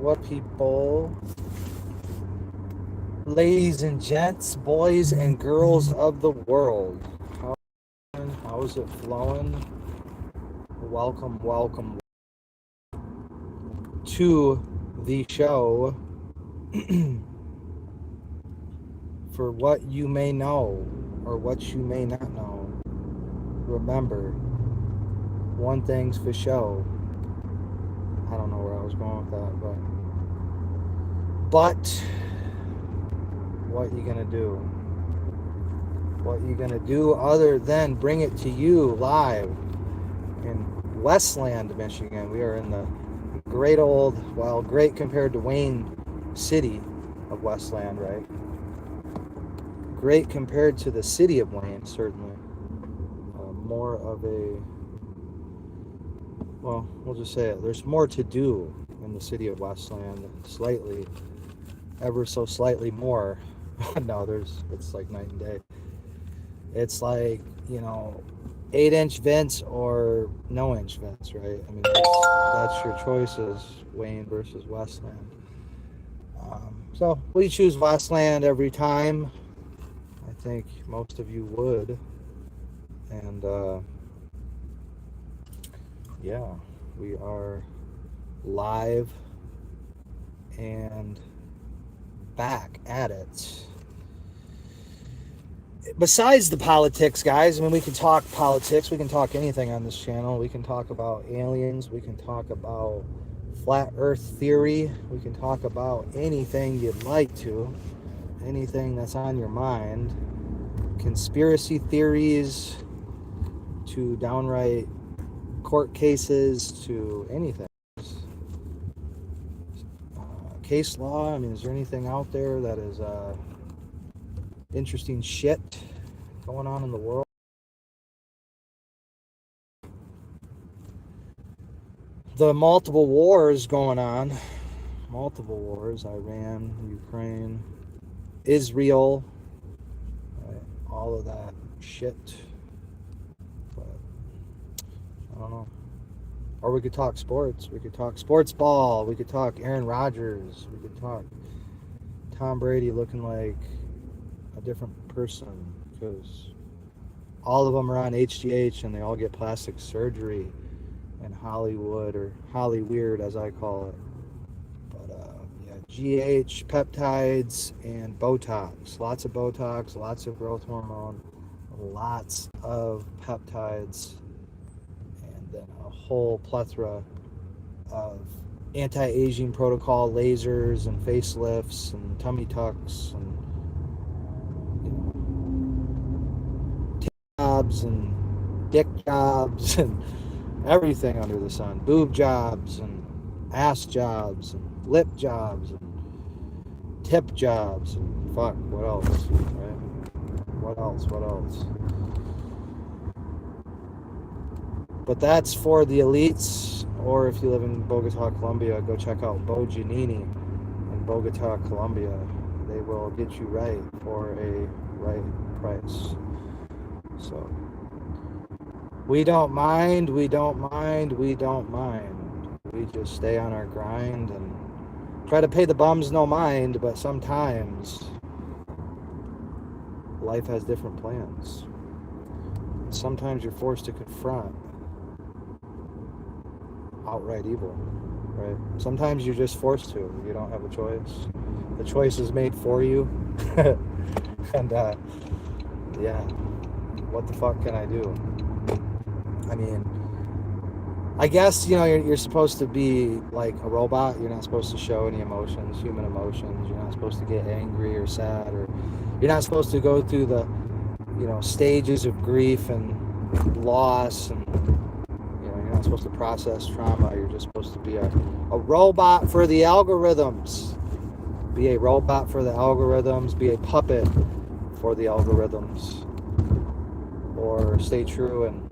What people, ladies and gents, boys and girls of the world. How's it flowing? Welcome to the show. For what you may know or what you may not know, remember, one thing's for show. I don't know where I was going with that, but what you gonna do? What you gonna do other than bring it to you live in Westland, Michigan? We are in the great compared to Wayne City of Westland, right? Great compared to the city of Wayne, certainly. More of a, well, we'll just say it. There's more to do in the city of Westland, slightly, ever so slightly more. No, it's like night and day. It's like, 8-inch vents or no inch vents, right? I mean, that's your choices, Wayne versus Westland. So we choose Westland every time. I think most of you would. And yeah, we are live and back at it. Besides the politics, guys, I mean, we can talk politics. We can talk anything on this channel. We can talk about aliens. We can talk about flat earth theory. We can talk about anything you'd like to. Anything that's on your mind. Conspiracy theories to downright court cases to anything. Case law. I mean, is there anything out there that is interesting shit going on in the world? The multiple wars going on. Multiple wars. Iran, Ukraine, Israel. Right? All of that shit. But I don't know. Or we could talk sports. We could talk sports ball. We could talk Aaron Rodgers. We could talk Tom Brady looking like a different person because all of them are on HGH and they all get plastic surgery in Hollywood, or Hollyweird as I call it. But yeah, GH, peptides, and Botox. Lots of Botox, lots of growth hormone, lots of peptides, and then a whole plethora of anti-aging protocol lasers and facelifts and tummy tucks and jobs and dick jobs and everything under the sun. Boob jobs and ass jobs and lip jobs and tip jobs and fuck, what else, right? What else? But that's for the elites, or if you live in Bogota, Colombia, go check out Bo Giannini in Bogota, Colombia. They will get you right for a right price. So we don't mind. We just stay on our grind and try to pay the bums no mind, but sometimes life has different plans. Sometimes you're forced to confront outright evil, right? Sometimes you're just forced to. You don't have a choice. The choice is made for you. And yeah, what the fuck can I do? I mean, I guess, you're supposed to be like a robot. You're not supposed to show any emotions, human emotions. You're not supposed to get angry or sad, or you're not supposed to go through the, stages of grief and loss, and you're not supposed to process trauma. You're just supposed to be a robot for the algorithms. Be a robot for the algorithms. Be a puppet for the algorithms. Or stay true and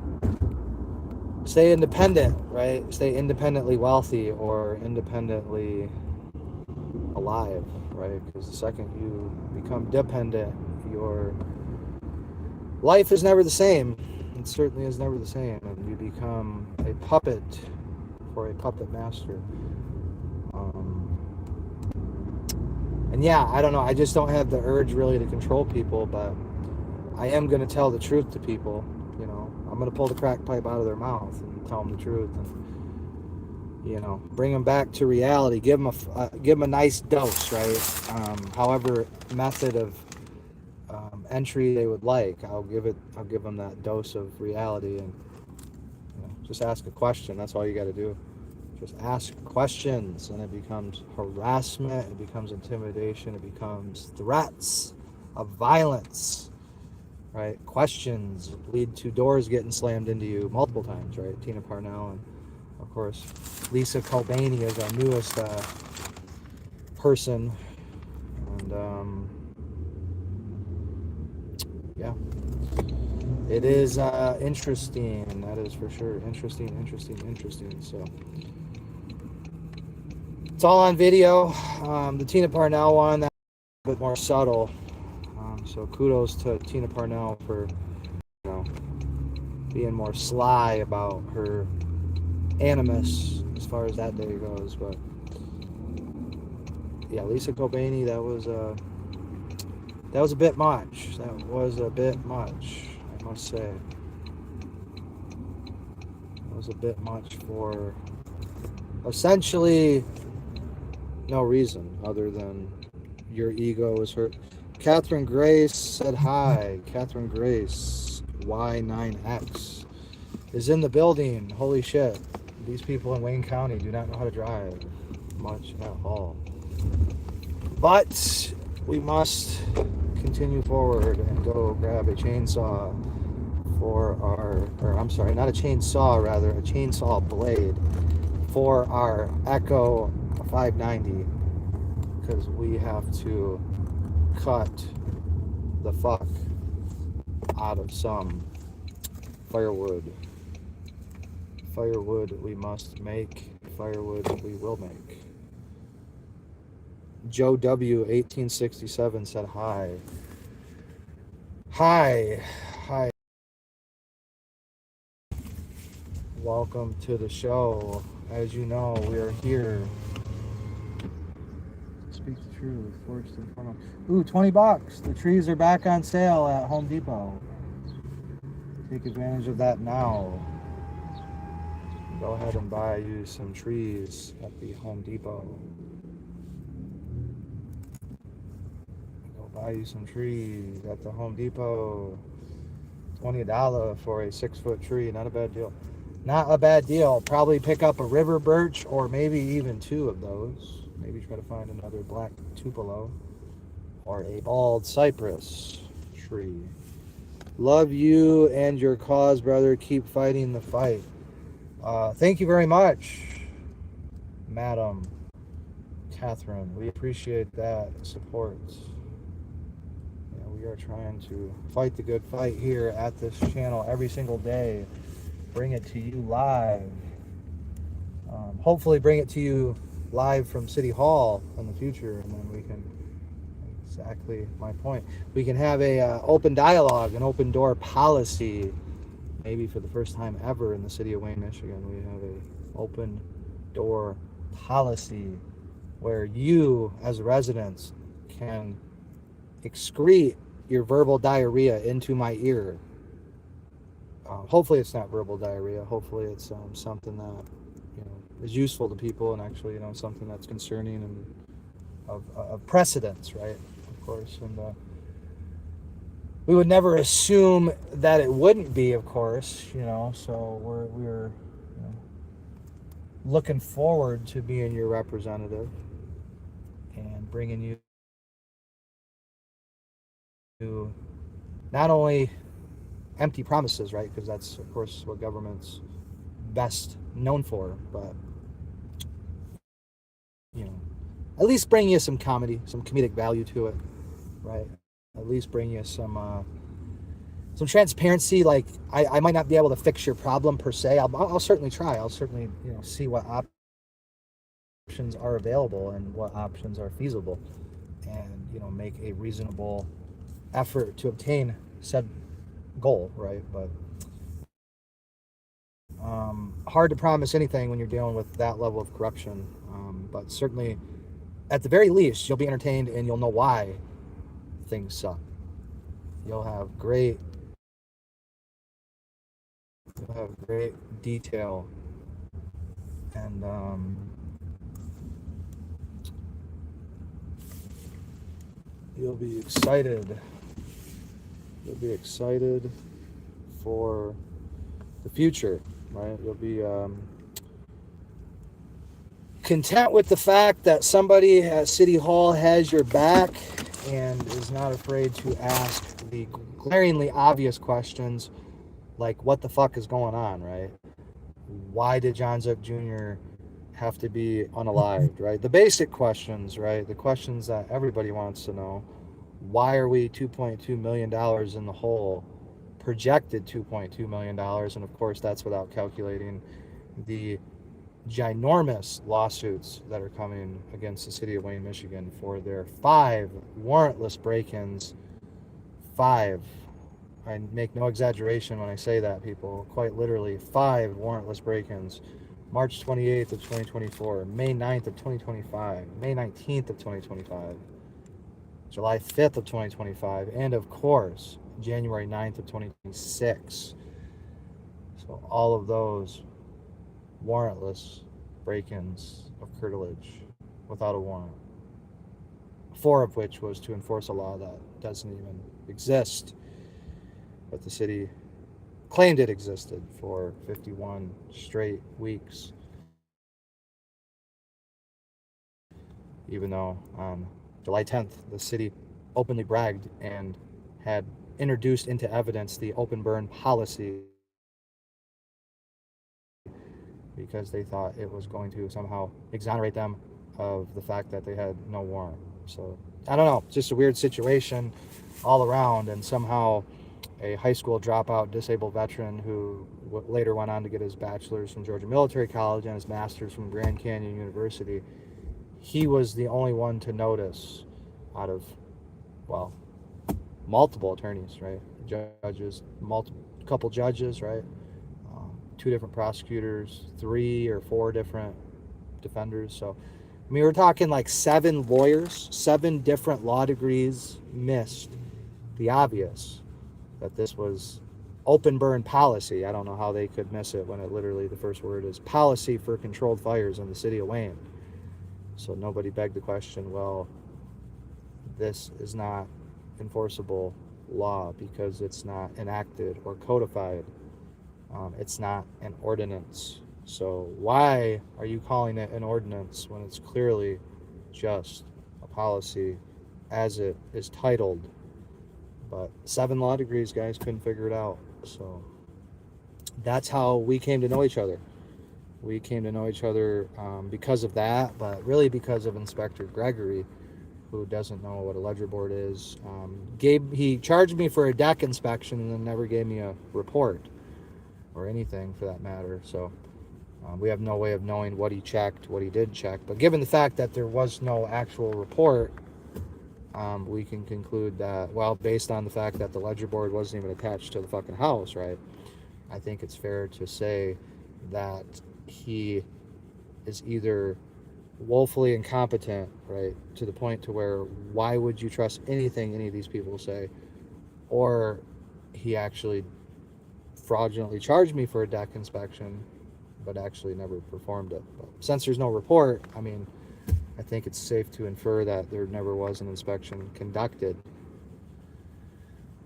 stay independent, right? Stay independently wealthy or independently alive, right? Because the second you become dependent, your life is never the same. It certainly is never the same. And you become a puppet for a puppet master. And yeah, I don't know. I just don't have the urge really to control people, but I am going to tell the truth to people. You know, I'm going to pull the crack pipe out of their mouth and tell them the truth, and you know, bring them back to reality. Give them a nice dose, right? However method of entry they would like, I'll give them that dose of reality, and you know, just ask a question. That's all you got to do. Just ask questions, and it becomes harassment, it becomes intimidation, it becomes threats of violence, right? Questions lead to doors getting slammed into you multiple times, right? Tina Parnell, and of course Lisa Kobani is our newest person, and yeah, it is interesting. That is for sure interesting. So it's all on video. The Tina Parnell one, that's a bit more subtle. So kudos to Tina Parnell for, you know, being more sly about her animus as far as that day goes. But yeah, Lisa Kobani, that was a bit much. That was a bit much, I must say. It was a bit much for essentially no reason other than your ego is hurt. Catherine Grace said hi. Catherine Grace, Y9X, is in the building. Holy shit. These people in Wayne County do not know how to drive much at all. But we must continue forward and go grab a chainsaw for not a chainsaw, rather a chainsaw blade for our Echo 590, because we have to cut the fuck out of some firewood. Firewood we must make. Firewood we will make. Joe W. 1867 said hi. Hi. Welcome to the show. As you know, we are here. Speak the truth. Forced in front of. Ooh, $20. The trees are back on sale at Home Depot. Take advantage of that now. Go ahead and buy you some trees at the Home Depot. Go buy you some trees at the Home Depot. $20 for a 6-foot tree. Not a bad deal. Not a bad deal. Probably pick up a river birch or maybe even 2 of those. Maybe try to find another black tupelo or a bald cypress tree. Love you and your cause, brother. Keep fighting the fight. Thank you very much, Madam Catherine. We appreciate that support. Yeah, we are trying to fight the good fight here at this channel every single day. Bring it to you live. Hopefully bring it to you live from City Hall in the future, and then we can, exactly my point, we can have a open dialogue, an open door policy. Maybe for the first time ever in the city of Wayne, Michigan, we have a open door policy where you as residents can excrete your verbal diarrhea into my ear. Hopefully it's not verbal diarrhea. Hopefully it's something that, you know, is useful to people, and actually, you know, something that's concerning and of precedence, right? Of course, and we would never assume that it wouldn't be, of course, you know. So we're you know, looking forward to being your representative and bringing you to not only empty promises, right? Because that's, of course, what government's best known for, but, you know, at least bring you some comedy, some comedic value to it, right? At least bring you some transparency. Like, I might not be able to fix your problem per se. I'll certainly try. I'll certainly, you know, see what options are available and what options are feasible, and, you know, make a reasonable effort to obtain said goal, right? But hard to promise anything when you're dealing with that level of corruption, but certainly at the very least, you'll be entertained and you'll know why things suck. You'll have great detail, and you'll be excited. You'll be excited for the future, right? You'll be content with the fact that somebody at City Hall has your back and is not afraid to ask the glaringly obvious questions like, what the fuck is going on, right? Why did John Zook Jr. have to be unalived, right? The basic questions, right? The questions that everybody wants to know. Why are we $2.2 million in the hole? Projected $2.2 million. And of course, that's without calculating the ginormous lawsuits that are coming against the city of Wayne, Michigan for their 5 warrantless break-ins. 5. I make no exaggeration when I say that, people. Quite literally, 5 warrantless break-ins. March 28th of 2024, May 9th of 2025, May 19th of 2025, July 5th of 2025, and of course, January 9th of 2026. So all of those warrantless break-ins of curtilage without a warrant. 4 of which was to enforce a law that doesn't even exist, but the city claimed it existed for 51 straight weeks, even though on July 10th the city openly bragged and had introduced into evidence the open burn policy because they thought it was going to somehow exonerate them of the fact that they had no warrant. So I don't know, just a weird situation all around. And somehow a high school dropout disabled veteran who later went on to get his bachelor's from Georgia Military College and his master's from Grand Canyon University, he was the only one to notice out of, well, multiple attorneys, right? Judges, couple judges, right? 2 different prosecutors, 3 or 4 different defenders. So, I mean, we're talking like 7 lawyers, 7 different law degrees missed the obvious that this was open burn policy. I don't know how they could miss it when it literally, the first word is policy for controlled fires in the city of Wayne. So nobody begged the question, well, this is not enforceable law because it's not enacted or codified. It's not an ordinance. So why are you calling it an ordinance when it's clearly just a policy as it is titled? But 7 law degrees, guys, couldn't figure it out. So that's how we came to know each other. We came to know each other because of that, but really because of Inspector Gregory, who doesn't know what a ledger board is. He charged me for a deck inspection and then never gave me a report or anything for that matter. So we have no way of knowing what he checked, what he did check. But given the fact that there was no actual report, we can conclude that, well, based on the fact that the ledger board wasn't even attached to the fucking house, right? I think it's fair to say that he is either woefully incompetent, right, to the point to where why would you trust anything any of these people say, or he actually fraudulently charged me for a deck inspection but actually never performed it. But since there's no report, I mean, I think it's safe to infer that there never was an inspection conducted.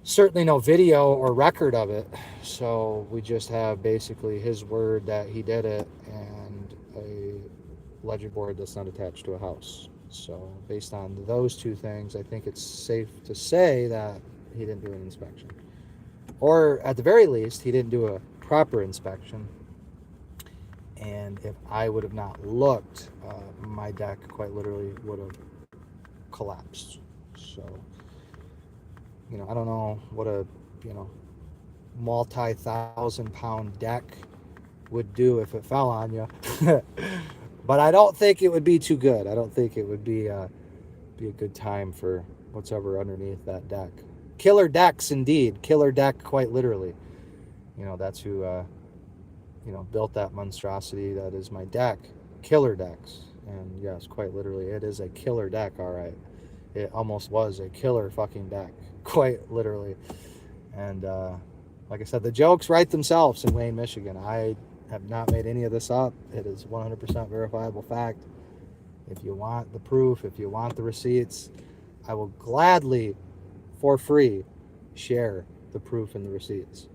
Certainly no video or record of it, so we just have basically his word that he did it and a ledger board that's not attached to a house. So based on those 2 things, I think it's safe to say that he didn't do an inspection, or at the very least he didn't do a proper inspection. And if I would have not looked, my deck quite literally would have collapsed. So, you know, I don't know what a, multi-thousand-pound deck would do if it fell on you. But I don't think it would be too good. I don't think it would be a good time for what's ever underneath that deck. Killer decks, indeed. Killer deck, quite literally. That's who... built that monstrosity that is my deck. Killer decks. And yes, quite literally, it is a killer deck, all right. It almost was a killer fucking deck, quite literally. And like I said, the jokes write themselves in Wayne, Michigan. I have not made any of this up. It is 100% verifiable fact. If you want the proof, if you want the receipts, I will gladly, for free, share the proof and the receipts.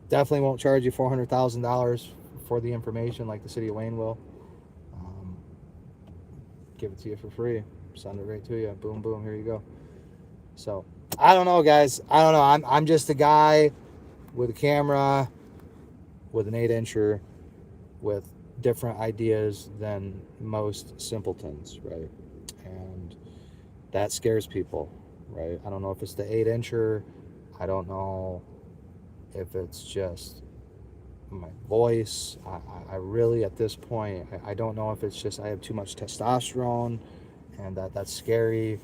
Definitely won't charge you $400,000 for the information like the city of Wayne will. Give it to you for free. Send it right to you. Boom, boom, here you go. So, I don't know, guys. I don't know. I'm just a guy with a camera, with an 8-incher, with different ideas than most simpletons, right? And that scares people, right? I don't know if it's the 8-incher. I don't know if it's just my voice. I really, at this point, I don't know if it's just I have too much testosterone and that's scary,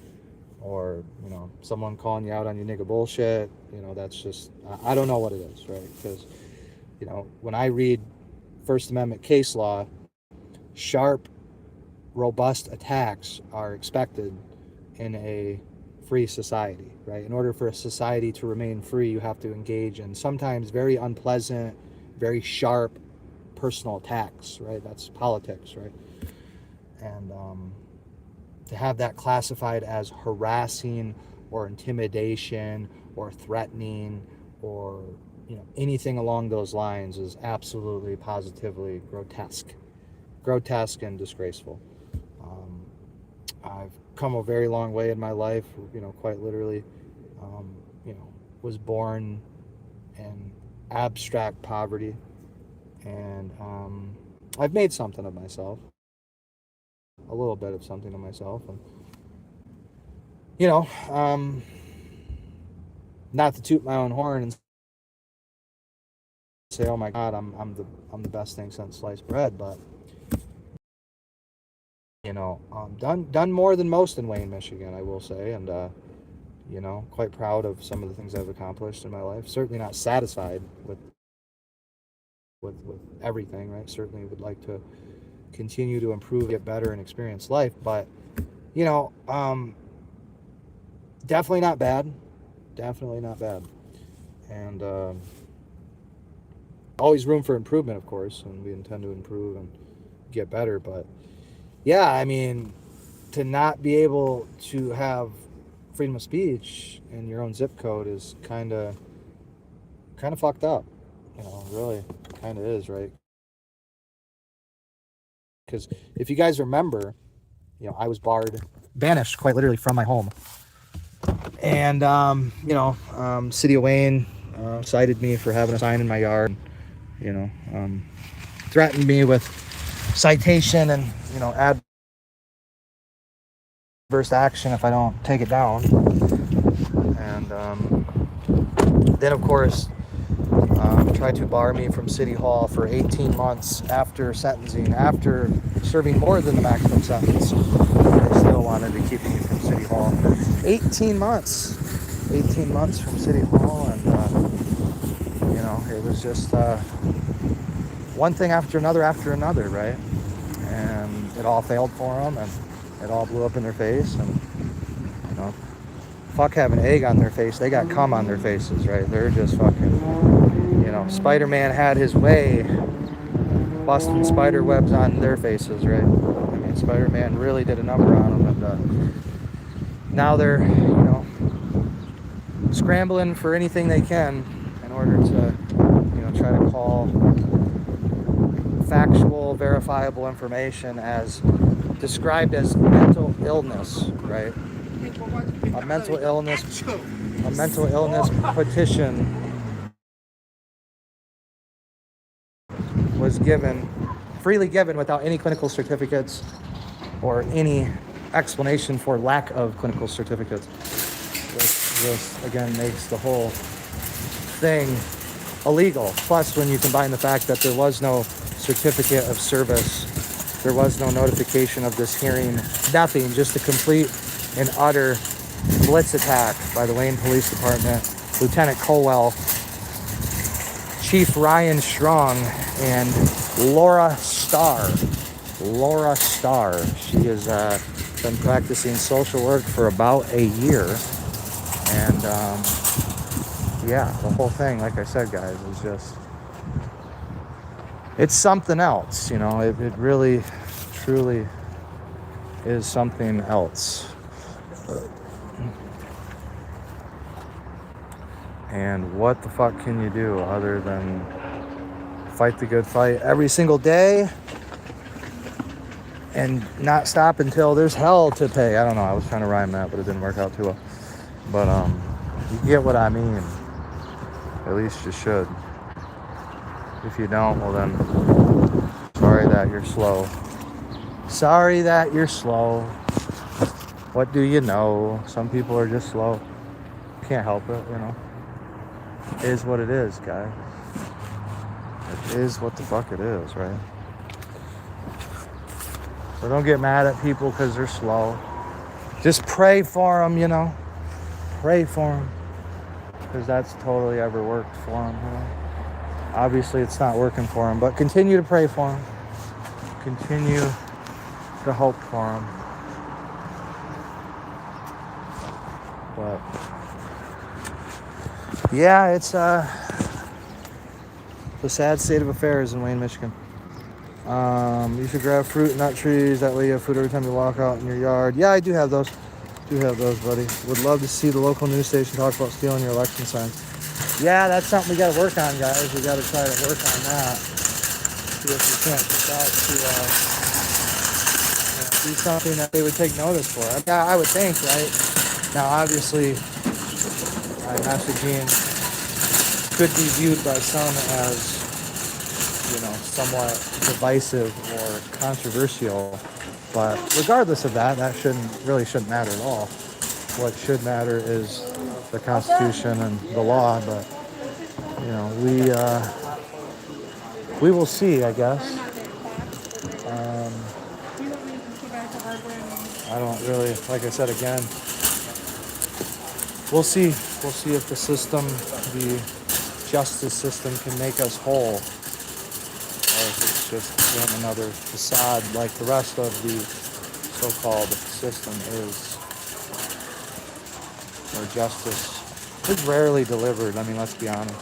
or, you know, someone calling you out on your nigga bullshit. You know, that's just, I don't know what it is, right? Because, you know, when I read First Amendment case law, sharp, robust attacks are expected in a free society, right? In order for a society to remain free, you have to engage in sometimes very unpleasant, very sharp personal attacks, right? That's politics, right? And to have that classified as harassing or intimidation or threatening or, you know, anything along those lines is absolutely, positively grotesque and disgraceful. I've come a very long way in my life, you know, quite literally. You know, was born in abstract poverty, and I've made something of myself, a little bit of something of myself, and, you know, not to toot my own horn and say, oh my God, I'm the best thing since sliced bread, but, you know, done more than most in Wayne, Michigan, I will say, and you know, quite proud of some of the things I've accomplished in my life. Certainly not satisfied with everything, right? Certainly would like to continue to improve, get better, and experience life, but, you know, definitely not bad, and always room for improvement, of course, and we intend to improve and get better. But yeah, I mean, to not be able to have freedom of speech in your own zip code is kind of fucked up, you know, really kind of is, right? Because if you guys remember, you know, I was banished quite literally from my home, and you know, City of Wayne cited me for having a sign in my yard, you know, threatened me with citation and, you know, adverse action if I don't take it down. And then, of course, tried to bar me from City Hall for 18 months after sentencing, after serving more than the maximum sentence. They still wanted to keep me from City Hall. 18 months from City Hall, and you know, it was just one thing after another, right? And it all failed for them, and it all blew up in their face, and, you know, fuck having egg on their face, they got cum on their faces, right? They're just fucking, you know, Spider-Man had his way busting spider webs on their faces, right? I mean, Spider-Man really did a number on them, and now they're, you know, scrambling for anything they can in order to, you know, try to call factual, verifiable information as described as mental illness, right? A mental illness petition was freely given without any clinical certificates or any explanation for lack of clinical certificates. This again makes the whole thing illegal. Plus, when you combine the fact that there was no certificate of service, there was no notification of this hearing, nothing, just a complete and utter blitz attack by the Wayne Police Department, Lieutenant Colwell, Chief Ryan Strong, and Laura Starr, Laura Starr. She has been practicing social work for about a year. And yeah, the whole thing, like I said, guys, is just, it's something else, you know. It really, truly is something else. And what the fuck can you do other than fight the good fight every single day and not stop until there's hell to pay? I don't know. I was trying to rhyme that, but it didn't work out too well. But you get what I mean. At least you should. If you don't, well then, sorry that you're slow. Sorry that you're slow. What do you know? Some people are just slow. Can't help it, you know. It is what it is, guys. It is what the fuck it is, right? So don't get mad at people because they're slow. Just pray for them, you know. Pray for them. Because that's totally ever worked for them, you know. Obviously, it's not working for them, but continue to pray for them. Continue to hope for them. But yeah, it's the sad state of affairs in Wayne, Michigan. You should grab fruit and nut trees. That way you have food every time you walk out in your yard. Yeah, I do have those. Buddy. Would love to see the local news station talk about stealing your election signs. Yeah, that's something we got to work on, guys. We got to try to work on that. See if we can't get out to do something that they would take notice for. I mean, I would think, right? Now, obviously, messaging could be viewed by some as, you know, somewhat divisive or controversial. But regardless of that, that shouldn't matter at all. What should matter is the Constitution and the law. But you know, we will see, I guess. I don't really, like I said again, we'll see. We'll see if the system, the justice system, can make us whole, or if it's just again another facade like the rest of the so-called system is, where justice is rarely delivered. I mean, let's be honest.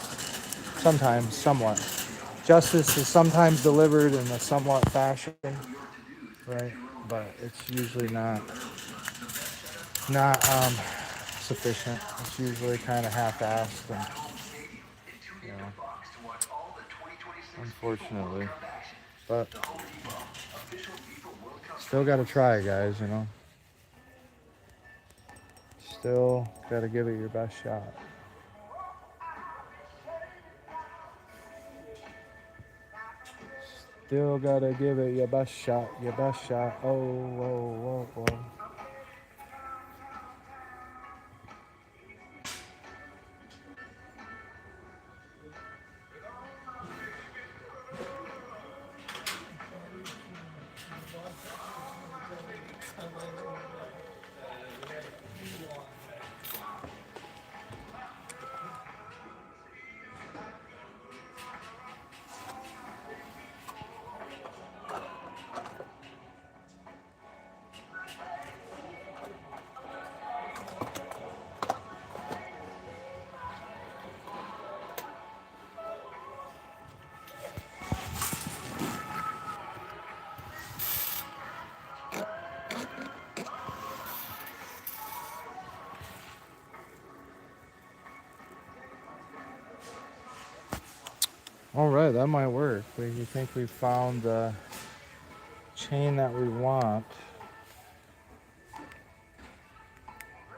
Sometimes, somewhat. Justice is sometimes delivered in a somewhat fashion, right? But it's usually not sufficient. It's usually kind of half-assed, and you know, unfortunately. But still got to try, guys. You know, still got to give it your best shot. Still got to give it your best shot. Your best shot. Oh, whoa, whoa, whoa. All right, that might work. We think we found the chain that we want.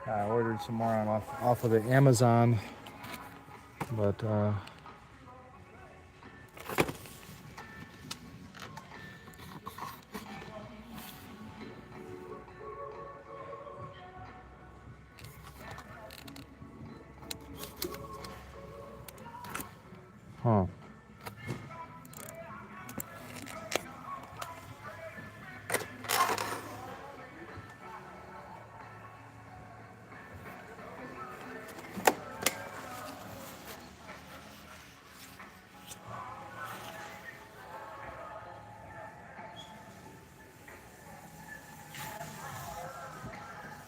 I ordered some more off of the Amazon, but huh.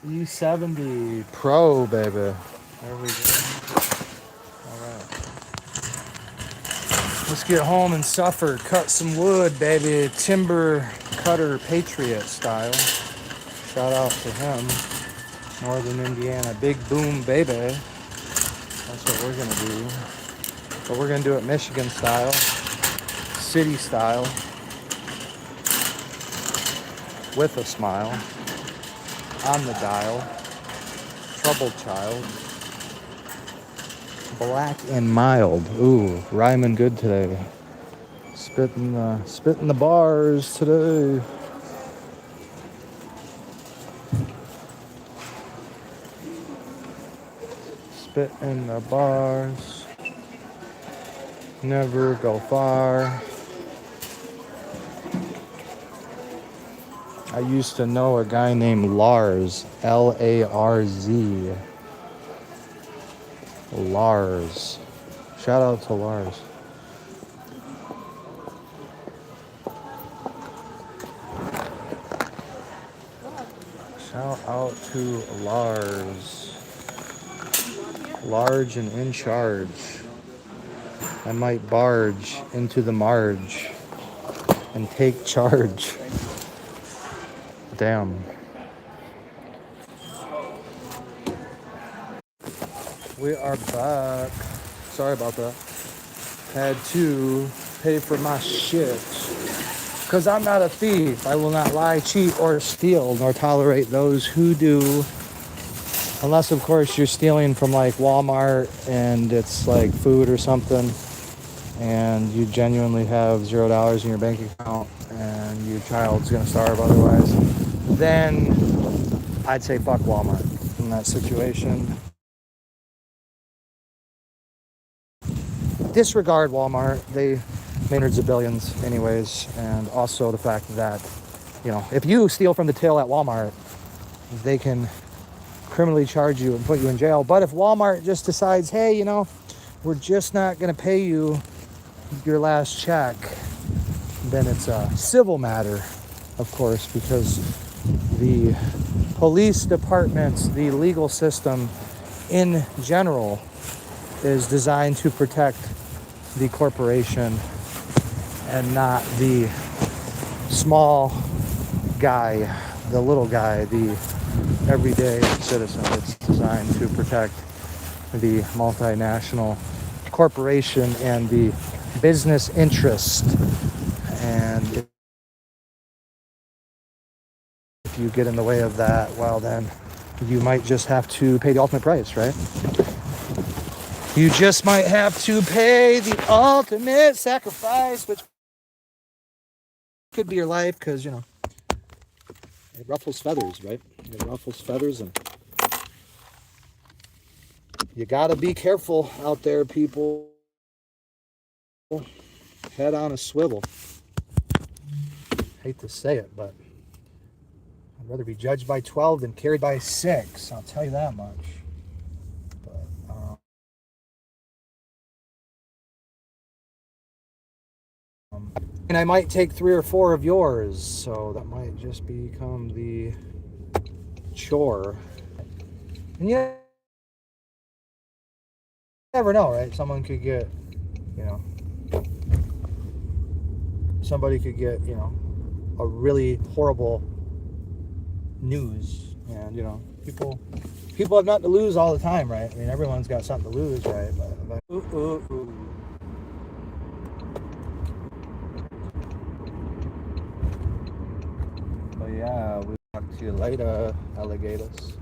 E70 Pro, baby. There we go. All right. Let's get home and suffer. Cut some wood, baby. Timber cutter Patriot style. Shout out to him. Northern Indiana. Big boom, baby. That's what we're going to do. But we're going to do it Michigan style. City style. With a smile. On the dial. Troubled child. Black and mild. Ooh, rhyming good today. Spitting the bars today. Spitting the bars. Never go far. I used to know a guy named Lars. L-A-R-Z. Lars. Shout out to Lars. Shout out to Lars. Large and in charge. I might barge into the marge and take charge. Damn. We are back. Sorry about that. Had to pay for my shit. Because I'm not a thief. I will not lie, cheat, or steal, nor tolerate those who do. Unless, of course, you're stealing from like Walmart and it's like food or something. And you genuinely have $0 in your bank account and your child's going to starve otherwise. Then I'd say fuck Walmart in that situation. Disregard Walmart. They Maynard's of billions anyways. And also the fact that, you know, if you steal from the till at Walmart, they can criminally charge you and put you in jail. But if Walmart just decides, hey, you know, we're just not going to pay you your last check, then it's a civil matter, of course, because the police departments, the legal system in general is designed to protect the corporation and not the small guy, the little guy, the everyday citizen. It's designed to protect the multinational corporation and the business interest. And if you get in the way of that, well, then you might just have to pay the ultimate price, right? You just might have to pay the ultimate sacrifice, which could be your life, because, you know, it ruffles feathers, right? It ruffles feathers, and you gotta be careful out there, people. Head on a swivel. Hate to say it, but I'd rather be judged by 12 than carried by 6. I'll tell you that much. But, and I might take 3 or 4 of yours, so that might just become the chore. And you never know, right? Someone could get, you know, somebody could get, you know, a really horrible news, and, you know, people have nothing to lose all the time, right? I mean, everyone's got something to lose, right? But yeah, we'll talk to you later, alligators.